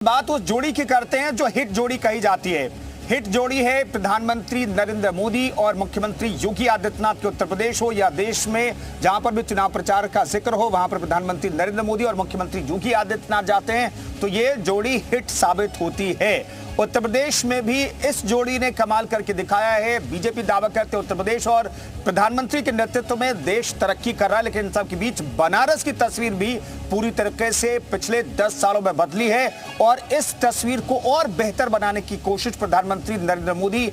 बात उस जोड़ी की करते हैं जो हिट जोड़ी कही जाती है। हिट जोड़ी है प्रधानमंत्री नरेंद्र मोदी और मुख्यमंत्री योगी आदित्यनाथ के उत्तर प्रदेश हो या देश में जहां पर भी चुनाव प्रचार का जिक्र हो वहां पर प्रधानमंत्री नरेंद्र मोदी और मुख्यमंत्री योगी आदित्यनाथ जाते हैं तो ये जोड़ी हिट साबित होती है। उत्तर प्रदेश में भी इस जोड़ी ने कमाल करके दिखाया है। बीजेपी दावा करते उत्तर प्रदेश और प्रधानमंत्री के नेतृत्व में देश तरक्की कर रहा है, लेकिन इन सब के बीच बनारस की तस्वीर भी पूरी तरीके से पिछले 10 सालों में बदली है और इस तस्वीर को और बेहतर बनाने की कोशिश प्रधानमंत्री नरेंद्र मोदी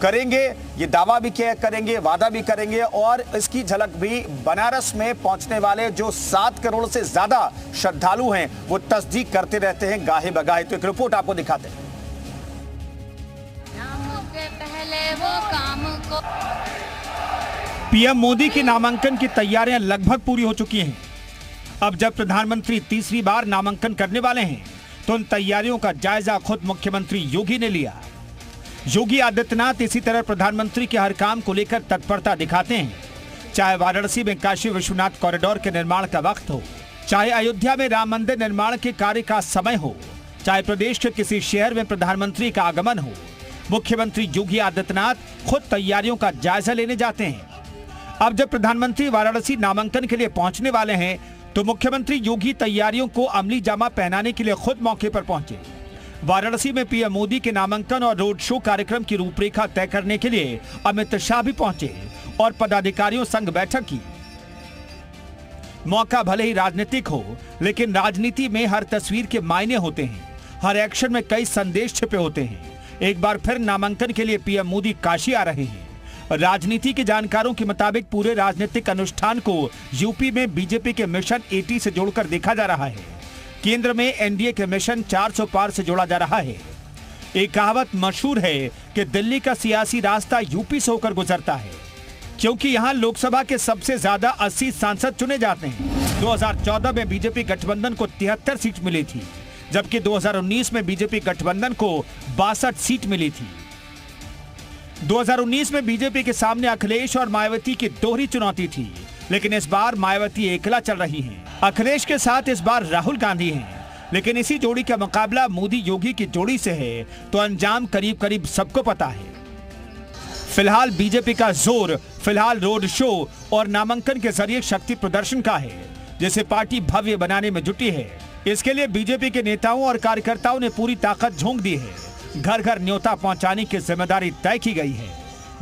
करेंगे। ये दावा भी करेंगे, वादा भी करेंगे और इसकी झलक भी बनारस में पहुंचने वाले जो 7 करोड़ से ज्यादा श्रद्धालु हैं वो तस्दीक करते रहते हैं गाहे बगाहे। तो एक रिपोर्ट आपको दिखाते हैं। पीएम मोदी के नामांकन की तैयारियां लगभग पूरी हो चुकी हैं। अब जब प्रधानमंत्री तीसरी बार नामांकन करने वाले हैं तो उन तैयारियों का जायजा खुद मुख्यमंत्री योगी ने लिया। योगी आदित्यनाथ इसी तरह प्रधानमंत्री के हर काम को लेकर तत्परता दिखाते हैं, चाहे वाराणसी में काशी विश्वनाथ कॉरिडोर के निर्माण का वक्त हो, चाहे अयोध्या में राम मंदिर निर्माण के कार्य का समय हो, चाहे प्रदेश के किसी शहर में प्रधानमंत्री का आगमन हो। मुख्यमंत्री योगी आदित्यनाथ खुद तैयारियों का जायजा लेने जाते हैं। अब जब प्रधानमंत्री वाराणसी नामांकन के लिए पहुंचने वाले हैं तो मुख्यमंत्री योगी तैयारियों को अमली जामा पहनाने के लिए खुद मौके पर पहुंचे। वाराणसी में पीएम मोदी के नामांकन और रोड शो कार्यक्रम की रूपरेखा तय करने के लिए अमित शाह भी पहुंचे और पदाधिकारियों संग बैठक की। मौका भले ही राजनीतिक हो, लेकिन राजनीति में हर तस्वीर के मायने होते हैं, हर एक्शन में कई संदेश छिपे होते हैं। एक बार फिर नामांकन के लिए पीएम मोदी काशी आ रहे हैं। राजनीति के जानकारों के मुताबिक पूरे राजनीतिक अनुष्ठान को यूपी में बीजेपी के मिशन 80 से जोड़कर देखा जा रहा है। केंद्र में एनडीए के मिशन 400 पार से जोड़ा जा रहा है। एक कहावत मशहूर है कि दिल्ली का सियासी रास्ता यूपी से होकर गुजरता है, क्योंकि यहां लोकसभा के सबसे ज्यादा 80 सांसद चुने जाते हैं। 2014 में बीजेपी गठबंधन को 73 सीट मिली थी, जबकि 2019 में बीजेपी गठबंधन को 62 सीट मिली थी। 2019 में बीजेपी के सामने अखिलेश और मायावती की दोहरी चुनौती थी, लेकिन इस बार मायावती अकेला चल रही हैं। अखिलेश के साथ इस बार राहुल गांधी हैं, लेकिन इसी जोड़ी का मुकाबला मोदी योगी की जोड़ी से है तो अंजाम करीब करीब सबको पता है। फिलहाल बीजेपी का जोर फिलहाल रोड शो और नामांकन के जरिए शक्ति प्रदर्शन का है, जिसे पार्टी भव्य बनाने में जुटी है। इसके लिए बीजेपी के नेताओं और कार्यकर्ताओं ने पूरी ताकत झोंक दी है। घर घर न्योता पहुंचाने की जिम्मेदारी तय की गई है।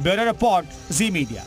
ब्यूरो रिपोर्ट, जी मीडिया।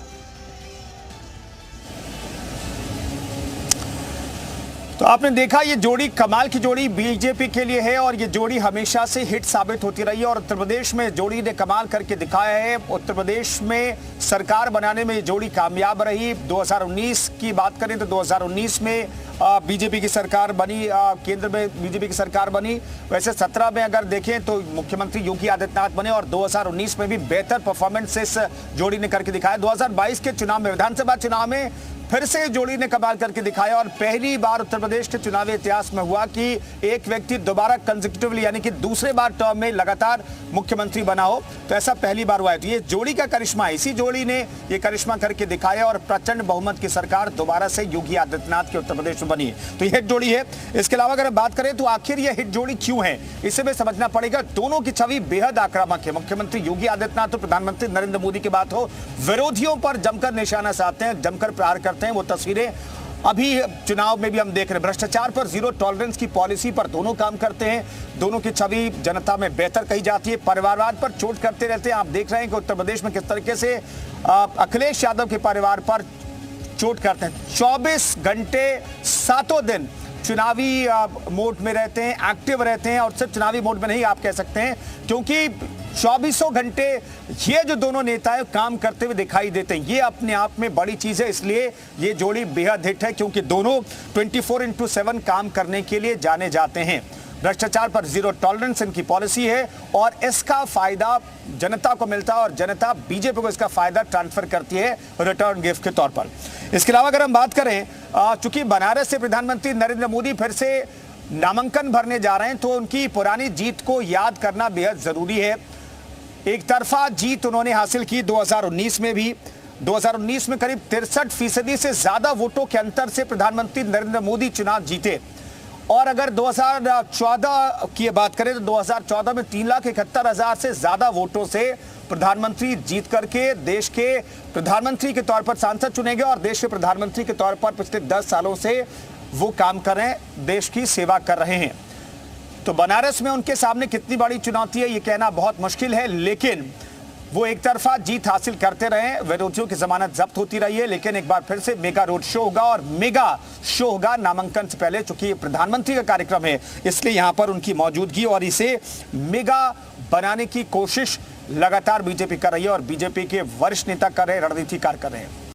तो आपने देखा ये जोड़ी कमाल की जोड़ी बीजेपी के लिए है और ये जोड़ी हमेशा से हिट साबित होती रही है और उत्तर प्रदेश में जोड़ी ने कमाल करके दिखाया है। उत्तर प्रदेश में सरकार बनाने में ये जोड़ी कामयाब रही। 2019 की बात करें तो 2019 में बीजेपी की सरकार बनी, केंद्र में बीजेपी की सरकार बनी। वैसे 17 में अगर देखें तो मुख्यमंत्री योगी आदित्यनाथ बने और 2019 में भी बेहतर परफॉर्मेंस इस जोड़ी ने करके दिखाया। 2022 के चुनाव में, विधानसभा चुनाव में फिर से जोड़ी ने कमाल करके दिखाया और पहली बार उत्तर प्रदेश के चुनावी इतिहास में हुआ कि एक व्यक्ति दोबारा कंसेक्यूटिवली यानी कि दूसरे बार टर्म में लगातार मुख्यमंत्री बना हो, तो ऐसा पहली बार हुआ है। तो ये जोड़ी का करिश्मा है, इसी जोड़ी ने ये करिश्मा करके दिखाया और प्रचंड बहुमत की सरकार दोबारा से योगी आदित्यनाथ के उत्तर प्रदेश में बनी है। तो ये हिट जोड़ी है। इसके अलावा अगर बात करें तो आखिर ये हिट जोड़ी क्यों है, इसे भी समझना पड़ेगा। दोनों की छवि बेहद आक्रामक है। मुख्यमंत्री योगी आदित्यनाथ तो प्रधानमंत्री नरेंद्र मोदी की बात हो, विरोधियों पर जमकर निशाना साधते हैं, जमकर प्रहार करते हैं। वो तस्वीरें अभी चुनाव में भी हम देख रहे हैं। भ्रष्टाचार पर जीरो टॉलरेंस की पॉलिसी पर दोनों काम करते हैं। दोनों की छवि जनता में बेहतर कही जाती है। परिवारवाद पर चोट करते रहते हैं। आप देख रहे हैं कि उत्तर प्रदेश में किस तरीके से अखिलेश यादव के परिवार पर चोट करते हैं। 24 घंटे 7 दिन चुनावी मोड में रहते हैं, एक्टिव रहते हैं और सिर्फ चुनावी मोड में नहीं आप कह सकते हैं, क्योंकि 24 घंटे ये जो दोनों नेता है काम करते हुए दिखाई देते हैं। ये अपने आप में बड़ी चीज है, इसलिए ये जोड़ी बेहद हिट है, क्योंकि दोनों 24/7 काम करने के लिए जाने जाते हैं। भ्रष्टाचार पर जीरो टॉलरेंस इनकी पॉलिसी है और इसका फायदा जनता को मिलता है और जनता बीजेपी को इसका फायदा ट्रांसफर करती है रिटर्न गिफ्ट के तौर पर। इसके अलावा अगर हम बात करें, चूंकि बनारस से प्रधानमंत्री नरेंद्र मोदी फिर से नामांकन भरने जा रहे हैं तो उनकी पुरानी जीत को याद करना बेहद जरूरी है। एक तरफा जीत उन्होंने हासिल की 2019 में भी। 2019 में करीब 63% से ज्यादा वोटों के अंतर से प्रधानमंत्री नरेंद्र मोदी चुनाव जीते और अगर 2014 की बात करें तो 2014 में 3,71,000 से ज्यादा वोटों से प्रधानमंत्री जीत करके देश के प्रधानमंत्री के तौर पर सांसद चुने गए और देश के प्रधानमंत्री के तौर पर पिछले 10 सालों से वो काम कर रहे हैं, देश की सेवा कर रहे हैं। तो बनारस में उनके सामने कितनी बड़ी चुनौती है ये कहना बहुत मुश्किल है, लेकिन वो एक तरफा जीत हासिल करते रहे, विरोधियों की जमानत जब्त होती रही है, लेकिन एक बार फिर से मेगा रोड शो होगा और मेगा शो होगा नामांकन से पहले। चूंकि ये प्रधानमंत्री का कार्यक्रम है इसलिए यहां पर उनकी मौजूदगी और इसे मेगा बनाने की कोशिश लगातार बीजेपी कर रही है और बीजेपी के वरिष्ठ नेता कर रहे हैं, रणनीतिकार कर रहे हैं।